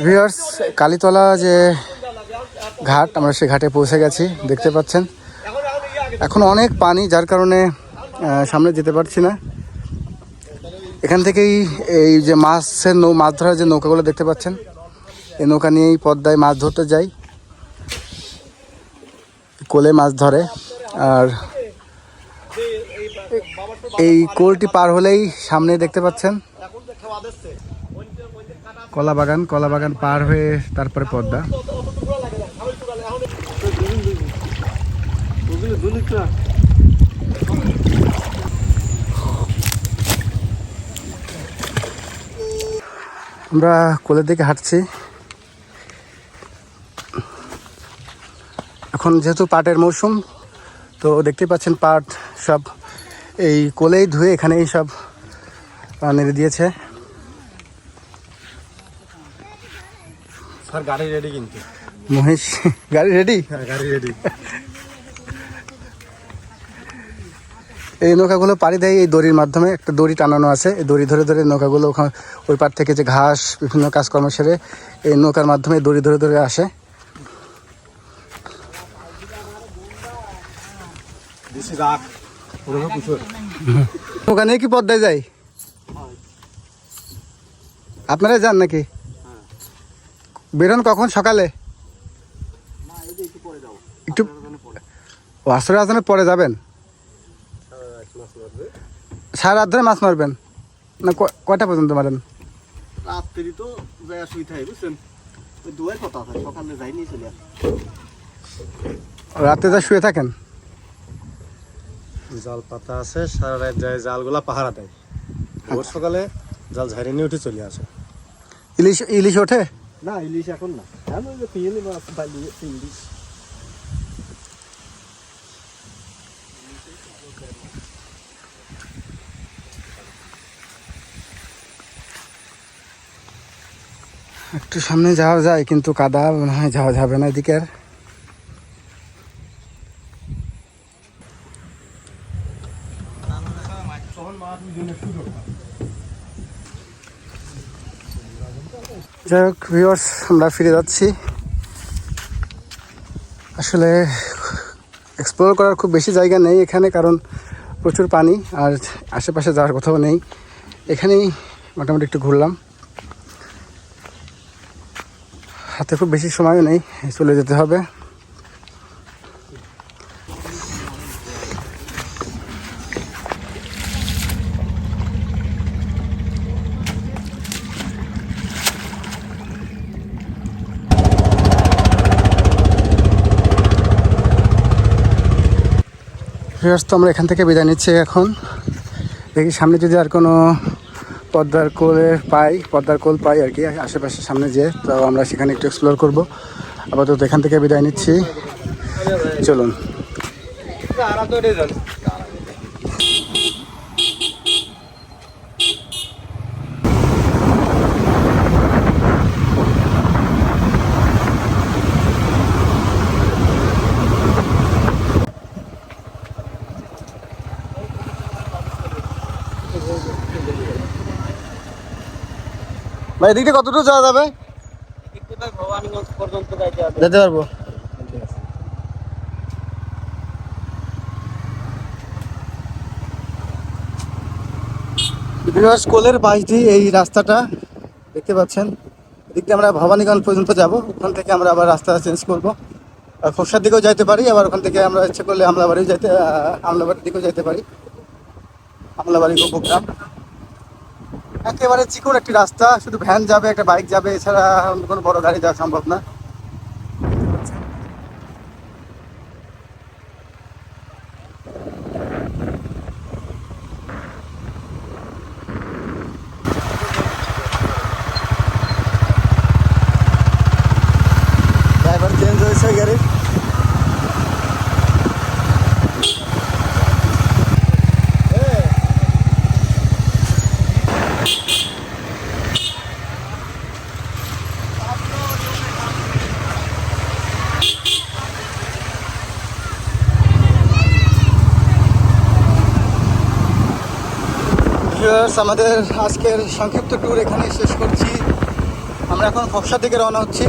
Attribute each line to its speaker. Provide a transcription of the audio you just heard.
Speaker 1: Viewers, Kalitala যে ঘাট, আমরা সে ঘাটে পৌঁছে গেছি। দেখতে পাচ্ছেন এখন অনেক পানি, যার কারণে সামনে যেতে পারছি না। এখান থেকেই এই যে মাছ ধরার যে নৌকাগুলো দেখতে পাচ্ছেন, এই নৌকা নিয়েই পদ্মায় মাছ ধরতে যাই, কোলে মাছ ধরে। আর এই কোলটি পার হলেই সামনে দেখতে পাচ্ছেন কলা বাগান পার হয়ে তারপরে পদ্মা। আমরা কোলের দিকে হাঁটছি। এখন যেহেতু পাটের মৌসুম, তো দেখতে পাচ্ছেন পাট সব এই কোলেই ধুয়ে এখানেই সব নেড়ে দিয়েছে।
Speaker 2: স্যার গাড়ি রেডি, কিন্তু
Speaker 1: মহেশ গাড়ি রেডি।
Speaker 2: গাড়ি রেডি।
Speaker 1: এই নৌকাগুলো পাড়ি দেয় এই দড়ির মাধ্যমে, একটা দড়ি টানানো আছে। এই দড়ি ধরে ধরে নৌকাগুলো ওখানে ওই পার থেকে যে ঘাস বিভিন্ন কাজকর্ম সেরে এই নৌকার মাধ্যমে দড়ি ধরে ধরে আসে। নৌকা নিয়ে কি পদ্মায় যায়? আপনারা যান নাকি? বেরোন কখন? সকালে? একটু আসরের আজানের পরে যাবেন? সারা রাত ধরে মাছ মারবেন না? কয়টা পর্যন্ত মারেন?
Speaker 2: রাত্রি তো যায় শুইতে হয়, বুঝছেন? ওই দুয়ার কথা আছে, সকালে যাই নিয়ে চলে আসে।
Speaker 1: রাতে যা শুয়ে থাকেন?
Speaker 2: জাল পাতা আছে, সারা রাত যায়, জালগুলা পাহারা দেয়। ভোর সকালে জাল ঝাড়িয়ে নিয়ে উঠে চলে আসে।
Speaker 1: ইলিশ ইলিশ ওঠে
Speaker 2: না, ইলিশ এখন না, আমি পিএলি মাছ পাইলি চিংড়ি।
Speaker 1: একটু সামনে যাওয়া যায়, কিন্তু কাদা মনে হয় যাওয়া যাবে না এদিকে আর। যাই হোক ভিউয়ার্স, আমরা ফিরে যাচ্ছি। আসলে এক্সপ্লোর করার খুব বেশি জায়গা নেই এখানে, কারণ প্রচুর পানি আর আশেপাশে যাওয়ার কোথাও নেই। এখানেই মোটামুটি একটু ঘুরলাম। হাতে খুব বেশি সময়ও নেই, চলে যেতে হবে। তো আমরা এখান থেকে বিদায় নিচ্ছি। এখন দেখি সামনে যদি আর কোনো পদ্মার কোল পাই আর কি আশেপাশে সামনে যেয়ে, তো আমরা সেখানে একটু এক্সপ্লোর করবো। আপাতত এখান থেকে বিদায় নিচ্ছি, চলুন। ভাই এদিকে কতটুকু যাওয়া যাবে? যেতে পারবো। কোলের পাশ দিয়ে এই রাস্তাটা দেখতে পাচ্ছেন। এদিক দিয়ে আমরা ভবানীগঞ্জ পর্যন্ত যাব। ওখান থেকে আমরা আবার রাস্তা চেঞ্জ করবো, খোরসার দিকেও যাইতে পারি, আবার ওখান থেকে আমরা ইচ্ছে করলে আমলাবাড়ির দিকেও যাইতে পারি। আমলাবাড়ি গোপগ্রাম একেবারে চিকন একটি রাস্তা, শুধু ভ্যান যাবে, একটা বাইক যাবে, এছাড়া কোনো বড় গাড়ি যাওয়া সম্ভব না। ড্রাইভার চেঞ্জ হয়েছে গাড়ির। আমাদের আজকের সংক্ষিপ্ত ট্যুর এখানে শেষ করছি। আমরা এখন খোকসার দিকে রওনা হচ্ছি।